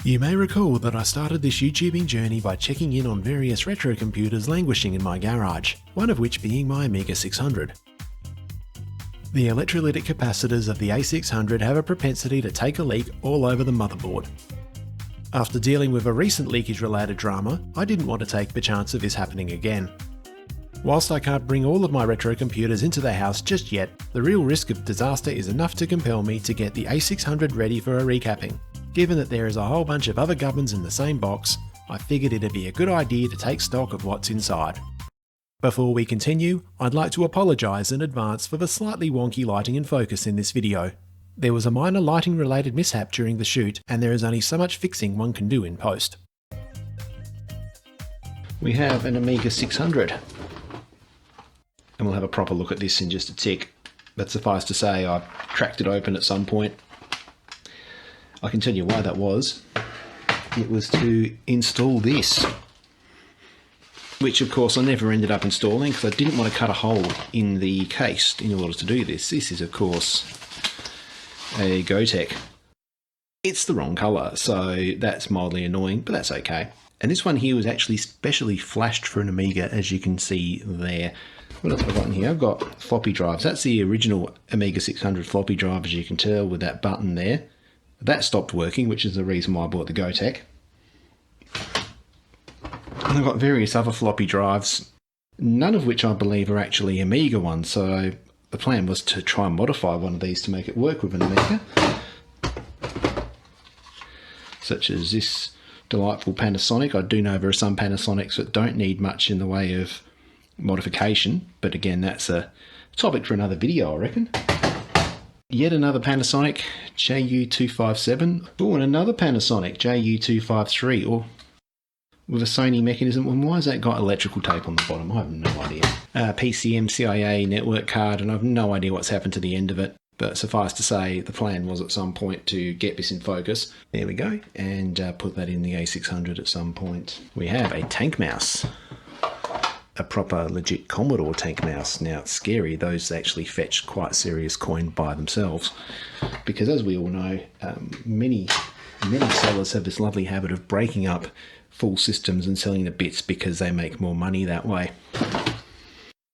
You may recall that I started this YouTubing journey by checking in on various retro computers languishing in my garage, one of which being my Amiga 600. The electrolytic capacitors of the A600 have a propensity to take a leak all over the motherboard. After dealing with a recent leakage related drama, I didn't want to take the chance of this happening again. Whilst I can't bring all of my retro computers into the house just yet, the real risk of disaster is enough to compel me to get the A600 ready for a recapping. Given that there is a whole bunch of other gubbins in the same box, I figured it'd be a good idea to take stock of what's inside. Before we continue, I'd like to apologise in advance for the slightly wonky lighting and focus in this video. There was a minor lighting related mishap during the shoot, and there is only so much fixing one can do in post. We have an Amiga 600. And we'll have a proper look at this in just a tick. But suffice to say, I cracked it open at some point. I can tell you why that was. It was to install this, which of course I never ended up installing because I didn't want to cut a hole in the case in order to do this. This is of course a Gotek. It's the wrong colour, so that's mildly annoying, but that's okay. And this one here was actually specially flashed for an Amiga, as you can see there. What else have I got in here? I've got floppy drives. That's the original Amiga 600 floppy drive, as you can tell, with that button there. That stopped working, which is the reason why I bought the Gotek. And I've got various other floppy drives, none of which I believe are actually Amiga ones, so the plan was to try and modify one of these to make it work with an Amiga. Such as this delightful Panasonic. I do know there are some Panasonics that don't need much in the way of modification, but again, that's a topic for another video, I reckon. Yet another Panasonic JU257. Oh, and another Panasonic JU253, or with a Sony mechanism. Well, why has that got electrical tape on the bottom? I have no idea. PCM CIA network card, and I have no idea what's happened to the end of it. But suffice to say, the plan was at some point to get this in focus. There we go, and put that in the A600 at some point. We have a tank mouse. A proper legit Commodore tank mouse. Now it's scary, those actually fetch quite serious coin by themselves, because as we all know, many sellers have this lovely habit of breaking up full systems and selling the bits because they make more money that way.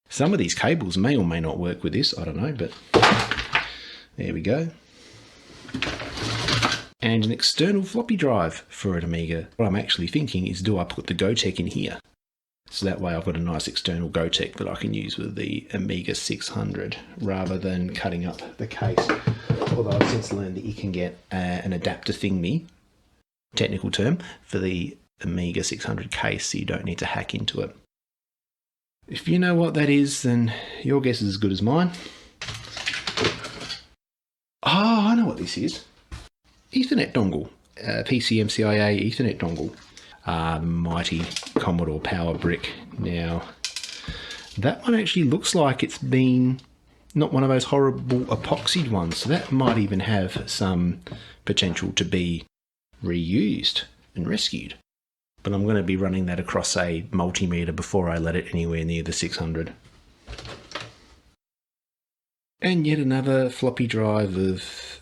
Some of these cables may or may not work with this, I don't know, but there we go. And an external floppy drive for an Amiga. What I'm actually thinking is, do I put the Gotek in here? So that way I've got a nice external Gotek that I can use with the Amiga 600 rather than cutting up the case. Although I've since learned that you can get an adapter thingy, technical term, for the Amiga 600 case, so you don't need to hack into it. If you know what that is, then your guess is as good as mine. Oh, I know what this is. Ethernet dongle. PCM CIA Ethernet dongle. The mighty Commodore Power Brick. Now, that one actually looks like it's been not one of those horrible epoxied ones, so that might even have some potential to be reused and rescued. But I'm going to be running that across a multimeter before I let it anywhere near the 600. And yet another floppy drive of,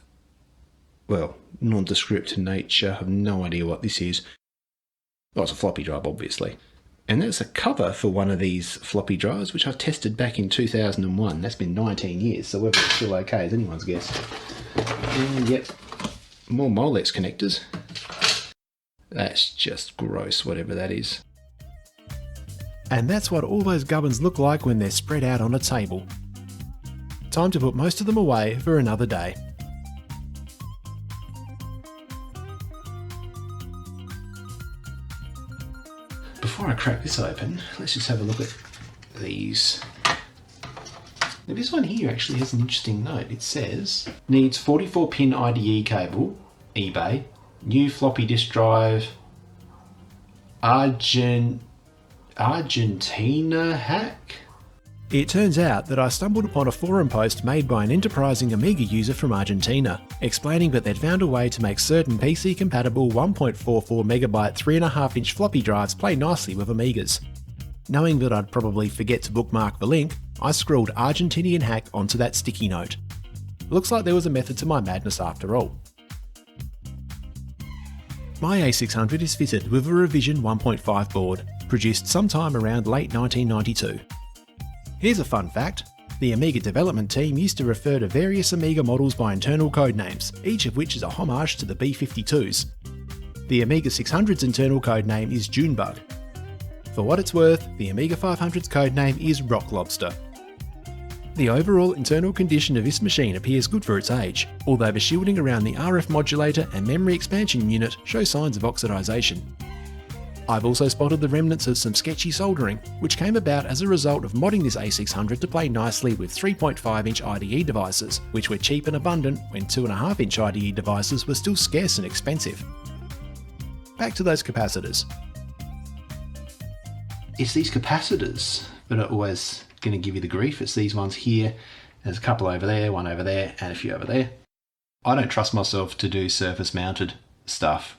well, nondescript nature. I have no idea what this is. Well, it's a floppy drive, obviously. And that's a cover for one of these floppy drives, which I tested back in 2001. That's been 19 years, so whether it's still okay is anyone's guess. And yep, more Molex connectors. That's just gross, whatever that is. And that's what all those gubbins look like when they're spread out on a table. Time to put most of them away for another day. Before I crack this open, let's just have a look at these. Now this one here actually has an interesting note. It says, needs 44-pin IDE cable, eBay, new floppy disk drive, Argentina hack? It turns out that I stumbled upon a forum post made by an enterprising Amiga user from Argentina, explaining that they'd found a way to make certain PC-compatible 1.44 megabyte 3.5-inch floppy drives play nicely with Amigas. Knowing that I'd probably forget to bookmark the link, I scrawled Argentinian hack onto that sticky note. Looks like there was a method to my madness after all. My A600 is fitted with a revision 1.5 board, produced sometime around late 1992. Here's a fun fact. The Amiga development team used to refer to various Amiga models by internal code names, each of which is a homage to the B-52s. The Amiga 600's internal code name is Junebug. For what it's worth, the Amiga 500's code name is Rock Lobster. The overall internal condition of this machine appears good for its age, although the shielding around the RF modulator and memory expansion unit show signs of oxidisation. I've also spotted the remnants of some sketchy soldering, which came about as a result of modding this A600 to play nicely with 3.5-inch IDE devices, which were cheap and abundant when 2.5-inch IDE devices were still scarce and expensive. Back to those capacitors. It's these capacitors that are always going to give you the grief. It's these ones here. There's a couple over there, one over there, and a few over there. I don't trust myself to do surface mounted stuff.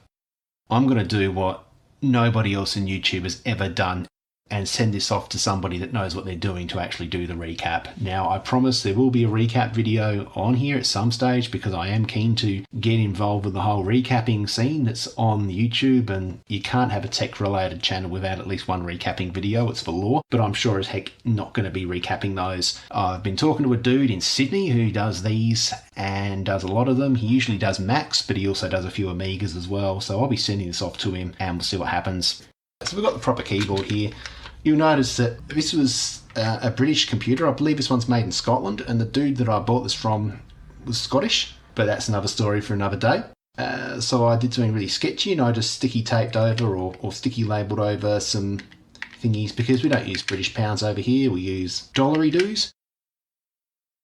I'm going to do what nobody else in YouTube has ever done and send this off to somebody that knows what they're doing to actually do the recap. Now, I promise there will be a recap video on here at some stage because I am keen to get involved with the whole recapping scene that's on YouTube, and you can't have a tech-related channel without at least one recapping video. It's for law, but I'm sure as heck not going to be recapping those. I've been talking to a dude in Sydney who does these and does a lot of them. He usually does Macs, but he also does a few Amigas as well, so I'll be sending this off to him and we'll see what happens. So we've got the proper keyboard here. You'll notice that this was a British computer. I believe this one's made in Scotland, and the dude that I bought this from was Scottish, but that's another story for another day. So I did something really sketchy, and I just sticky taped over or sticky labelled over some thingies because we don't use British pounds over here, we use dollary-doos.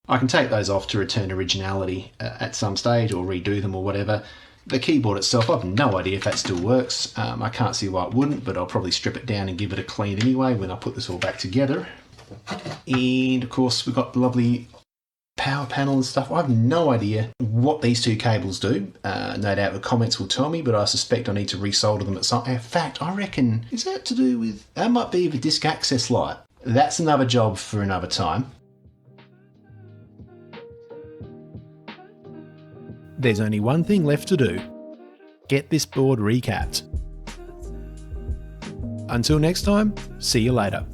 I can take those off to return originality at some stage or redo them or whatever. The keyboard itself, I've no idea if that still works. I can't see why it wouldn't, but I'll probably strip it down and give it a clean anyway when I put this all back together. And of course we've got the lovely power panel and stuff. I have no idea what these two cables do. No doubt the comments will tell me, but I suspect I need to resolder them at some... In fact, I reckon, is that to do with... That might be the disk access light. That's another job for another time. There's only one thing left to do. Get this board recapped. Until next time, see you later.